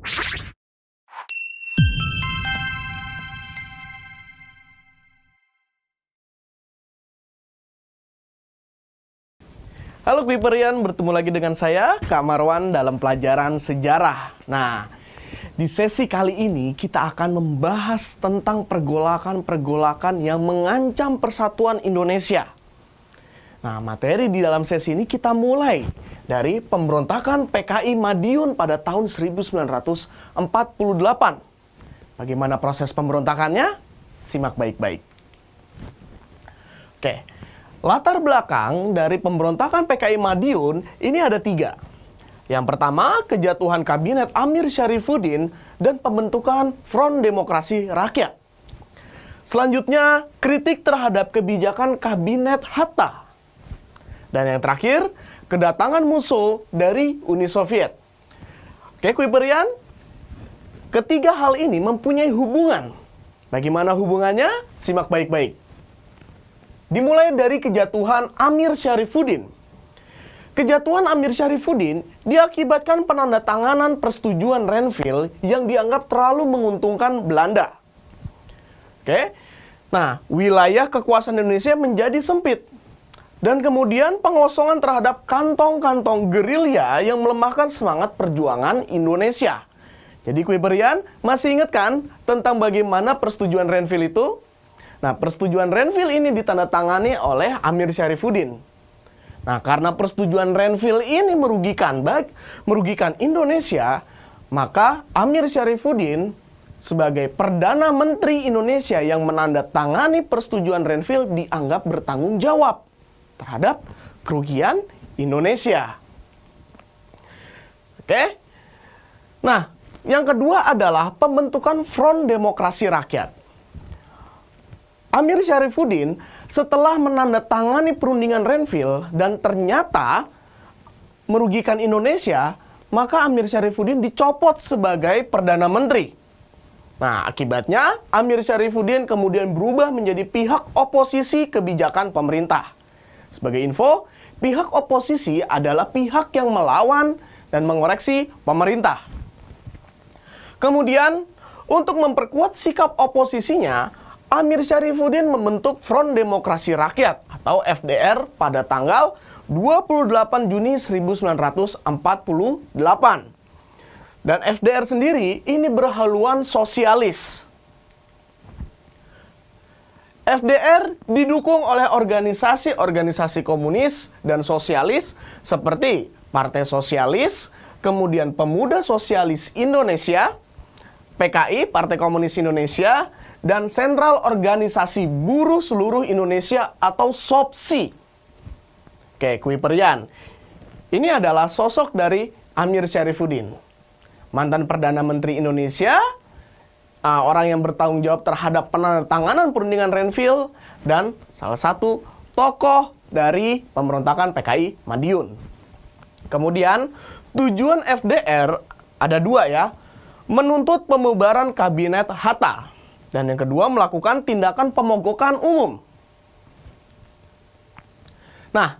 Halo Kuiperian, bertemu lagi dengan saya, Kak Marwan, dalam pelajaran sejarah. Nah, di sesi kali ini kita akan membahas tentang pergolakan-pergolakan yang mengancam persatuan Indonesia. Nah, materi di dalam sesi ini kita mulai dari pemberontakan PKI Madiun pada tahun 1948. Bagaimana proses pemberontakannya? Simak baik-baik. Oke. Latar belakang dari pemberontakan PKI Madiun ini ada 3. Yang pertama, kejatuhan Kabinet Amir Syarifuddin dan pembentukan Front Demokrasi Rakyat. Selanjutnya, kritik terhadap kebijakan Kabinet Hatta. Dan yang terakhir, kedatangan musuh dari Uni Soviet. Oke, Kuiperian, ketiga hal ini mempunyai hubungan. Bagaimana hubungannya? Simak baik-baik. Dimulai dari kejatuhan Amir Syarifuddin. Kejatuhan Amir Syarifuddin diakibatkan penandatanganan persetujuan Renville yang dianggap terlalu menguntungkan Belanda. Oke. Nah, wilayah kekuasaan Indonesia menjadi sempit. Dan kemudian pengosongan terhadap kantong-kantong gerilya yang melemahkan semangat perjuangan Indonesia. Jadi Kuiperian, masih ingat kan tentang bagaimana persetujuan Renville itu? Nah, persetujuan Renville ini ditandatangani oleh Amir Syarifuddin. Nah, karena persetujuan Renville ini merugikan Indonesia, maka Amir Syarifuddin sebagai Perdana Menteri Indonesia yang menandatangani persetujuan Renville dianggap bertanggung jawab terhadap kerugian Indonesia. Oke? Nah, yang kedua adalah pembentukan Front Demokrasi Rakyat. Amir Syarifuddin setelah menandatangani perundingan Renville dan ternyata merugikan Indonesia, maka Amir Syarifuddin dicopot sebagai Perdana Menteri. Nah, akibatnya Amir Syarifuddin kemudian berubah menjadi pihak oposisi kebijakan pemerintah. Sebagai info, pihak oposisi adalah pihak yang melawan dan mengoreksi pemerintah. Kemudian, untuk memperkuat sikap oposisinya, Amir Syarifuddin membentuk Front Demokrasi Rakyat atau FDR pada tanggal 28 Juni 1948. Dan FDR sendiri ini berhaluan sosialis. FDR didukung oleh organisasi-organisasi komunis dan sosialis seperti Partai Sosialis, kemudian Pemuda Sosialis Indonesia, PKI, Partai Komunis Indonesia, dan Sentral Organisasi Buruh Seluruh Indonesia atau SOPSI. Oke, Kuiperian. Ini adalah sosok dari Amir Syarifuddin. Mantan Perdana Menteri Indonesia, orang yang bertanggung jawab terhadap penandatanganan perundingan Renville, dan salah satu tokoh dari pemberontakan PKI Madiun. Kemudian, tujuan FDR ada 2 ya. Menuntut pembubaran Kabinet Hatta. Dan yang kedua, melakukan tindakan pemogokan umum. Nah,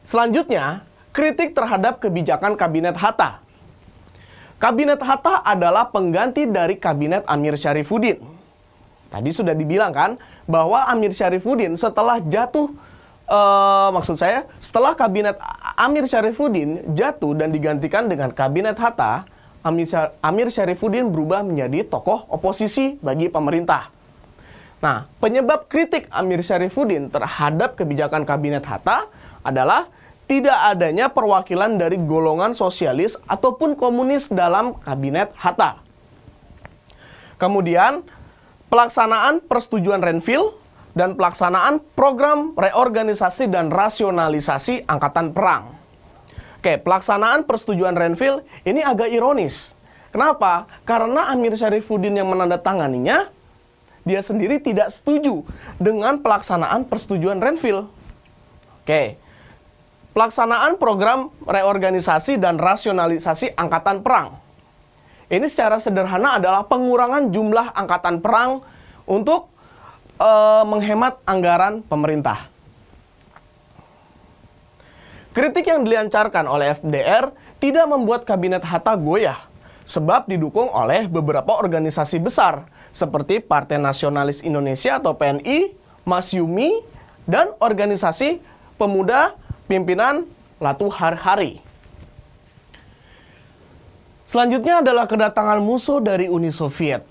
selanjutnya, kritik terhadap kebijakan Kabinet Hatta. Kabinet Hatta adalah pengganti dari Kabinet Amir Syarifuddin. Tadi sudah dibilang kan, bahwa Amir Syarifuddin setelah jatuh, setelah Kabinet Amir Syarifuddin jatuh dan digantikan dengan Kabinet Hatta, Amir Syarifuddin berubah menjadi tokoh oposisi bagi pemerintah. Nah, penyebab kritik Amir Syarifuddin terhadap kebijakan Kabinet Hatta adalah tidak adanya perwakilan dari golongan sosialis ataupun komunis dalam Kabinet Hatta. Kemudian, pelaksanaan persetujuan Renville dan pelaksanaan program reorganisasi dan rasionalisasi Angkatan Perang. Oke, pelaksanaan persetujuan Renville ini agak ironis. Kenapa? Karena Amir Syarifuddin yang menandatanganinya, dia sendiri tidak setuju dengan pelaksanaan persetujuan Renville. Oke, pelaksanaan program reorganisasi dan rasionalisasi Angkatan Perang. Ini secara sederhana adalah pengurangan jumlah Angkatan Perang untuk menghemat anggaran pemerintah. Kritik yang dilancarkan oleh FDR tidak membuat Kabinet Hatta goyah. sebab didukung oleh beberapa organisasi besar seperti Partai Nasionalis Indonesia atau PNI, Masyumi, dan organisasi pemuda pimpinan Latu Harhari. Selanjutnya adalah kedatangan Musso dari Uni Soviet.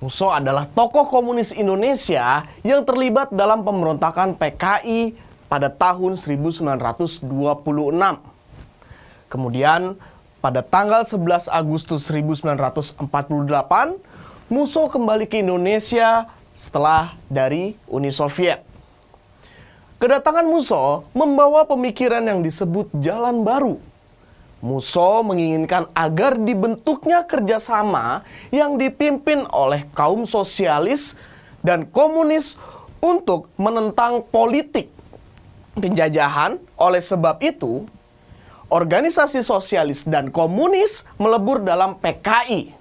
Musso adalah tokoh komunis Indonesia yang terlibat dalam pemberontakan PKI pada tahun 1926. Kemudian pada tanggal 11 Agustus 1948, Musso kembali ke Indonesia setelah dari Uni Soviet. Kedatangan Musso membawa pemikiran yang disebut jalan baru. Musso menginginkan agar dibentuknya kerjasama yang dipimpin oleh kaum sosialis dan komunis untuk menentang politik penjajahan. Oleh sebab itu, organisasi sosialis dan komunis melebur dalam PKI.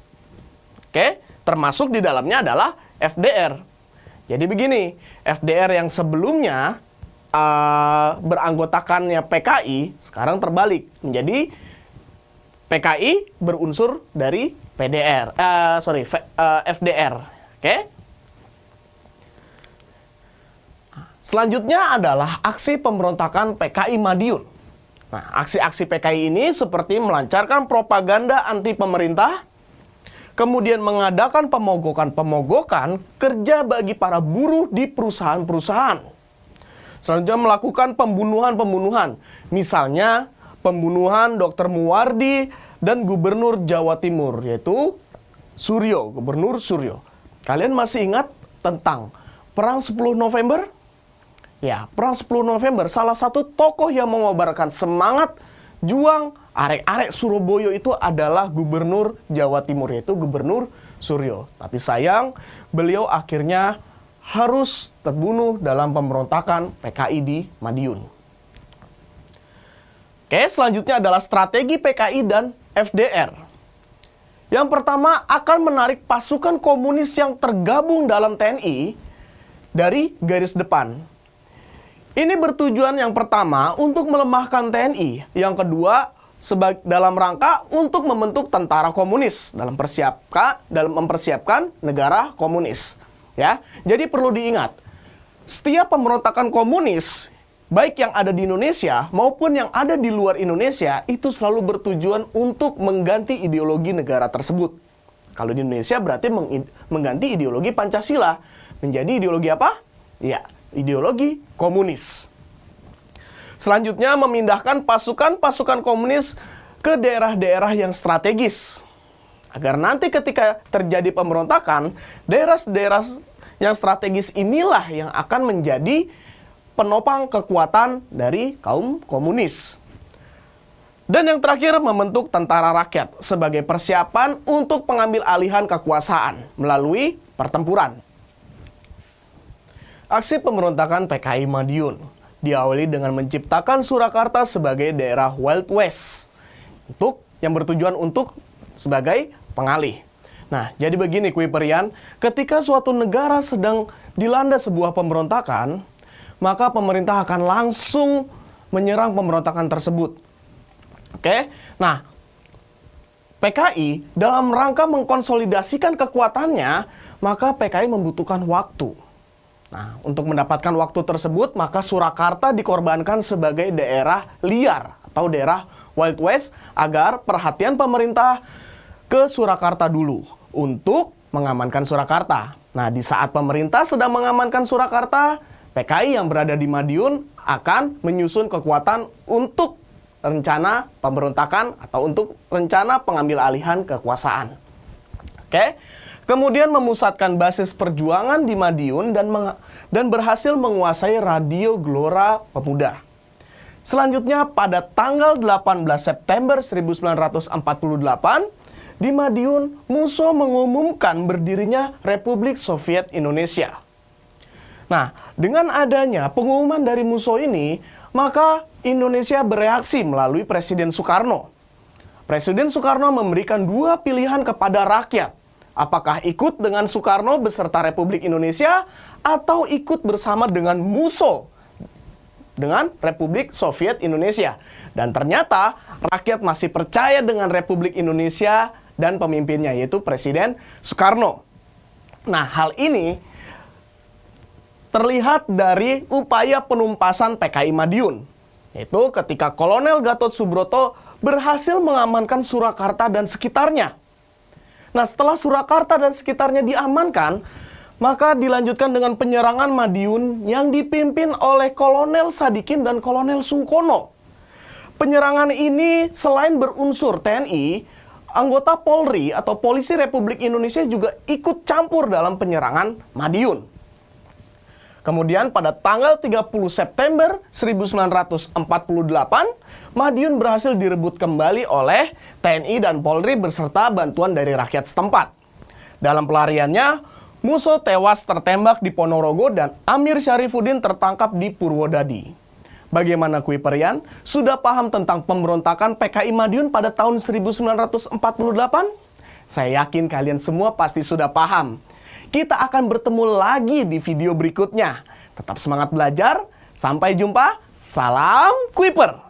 Oke, termasuk di dalamnya adalah FDR. Jadi begini, FDR yang sebelumnya beranggotakannya PKI, sekarang terbalik menjadi PKI berunsur dari FDR. Oke. Selanjutnya adalah aksi pemberontakan PKI Madiun. Nah, aksi-aksi PKI ini seperti melancarkan propaganda anti pemerintah, kemudian mengadakan pemogokan kerja bagi para buruh di perusahaan-perusahaan. Selanjutnya melakukan pembunuhan-pembunuhan, misalnya pembunuhan Dr. Muwardi dan Gubernur Jawa Timur, yaitu Gubernur Suryo. Kalian masih ingat tentang Perang 10 November? Ya, Perang 10 November, salah satu tokoh yang mengobarkan semangat juang arek-arek Surabaya itu adalah Gubernur Jawa Timur, yaitu Gubernur Suryo. Tapi sayang, beliau akhirnya harus terbunuh dalam pemberontakan PKI di Madiun. Oke, selanjutnya adalah strategi PKI dan FDR. Yang pertama akan menarik pasukan komunis yang tergabung dalam TNI dari garis depan. Ini bertujuan yang pertama untuk melemahkan TNI, yang kedua dalam rangka untuk membentuk tentara komunis dalam mempersiapkan negara komunis. Ya, jadi perlu diingat, setiap pemberontakan komunis, baik yang ada di Indonesia maupun yang ada di luar Indonesia, itu selalu bertujuan untuk mengganti ideologi negara tersebut. Kalau di Indonesia berarti mengganti ideologi Pancasila menjadi ideologi apa? Ya, ideologi komunis. Selanjutnya memindahkan pasukan-pasukan komunis ke daerah-daerah yang strategis. Agar nanti ketika terjadi pemberontakan, daerah-daerah yang strategis inilah yang akan menjadi penopang kekuatan dari kaum komunis. Dan yang terakhir, membentuk tentara rakyat sebagai persiapan untuk pengambil alihan kekuasaan melalui pertempuran. Aksi pemberontakan PKI Madiun diawali dengan menciptakan Surakarta sebagai daerah Wild West yang bertujuan untuk sebagai pengalih. Nah, jadi begini Kuiperian, ketika suatu negara sedang dilanda sebuah pemberontakan, maka pemerintah akan langsung menyerang pemberontakan tersebut. Oke? Nah, PKI dalam rangka mengkonsolidasikan kekuatannya, maka PKI membutuhkan waktu. Nah, untuk mendapatkan waktu tersebut, maka Surakarta dikorbankan sebagai daerah liar atau daerah Wild West agar perhatian pemerintah ke Surakarta dulu untuk mengamankan Surakarta. Nah, di saat pemerintah sedang mengamankan Surakarta, PKI yang berada di Madiun akan menyusun kekuatan untuk rencana pemberontakan atau untuk rencana pengambil alihan kekuasaan. Oke? Kemudian memusatkan basis perjuangan di Madiun dan berhasil menguasai Radio Gelora Pemuda. Selanjutnya pada tanggal 18 September 1948, di Madiun, Musso mengumumkan berdirinya Republik Soviet Indonesia. Nah, dengan adanya pengumuman dari Musso ini, maka Indonesia bereaksi melalui Presiden Soekarno. Presiden Soekarno memberikan dua pilihan kepada rakyat. Apakah ikut dengan Soekarno beserta Republik Indonesia atau ikut bersama dengan Musso dengan Republik Soviet Indonesia. Dan ternyata rakyat masih percaya dengan Republik Indonesia dan pemimpinnya yaitu Presiden Soekarno. Nah, hal ini terlihat dari upaya penumpasan PKI Madiun, yaitu ketika Kolonel Gatot Subroto berhasil mengamankan Surakarta dan sekitarnya. Nah, setelah Surakarta dan sekitarnya diamankan, maka dilanjutkan dengan penyerangan Madiun yang dipimpin oleh Kolonel Sadikin dan Kolonel Sungkono. Penyerangan ini selain berunsur TNI, anggota Polri atau Polisi Republik Indonesia juga ikut campur dalam penyerangan Madiun. Kemudian pada tanggal 30 September 1948, Madiun berhasil direbut kembali oleh TNI dan Polri beserta bantuan dari rakyat setempat. Dalam pelariannya, Musso tewas tertembak di Ponorogo dan Amir Syarifuddin tertangkap di Purwodadi. Bagaimana Kuiperian? Sudah paham tentang pemberontakan PKI Madiun pada tahun 1948? Saya yakin kalian semua pasti sudah paham. Kita akan bertemu lagi di video berikutnya. Tetap semangat belajar. Sampai jumpa. Salam Kuiper!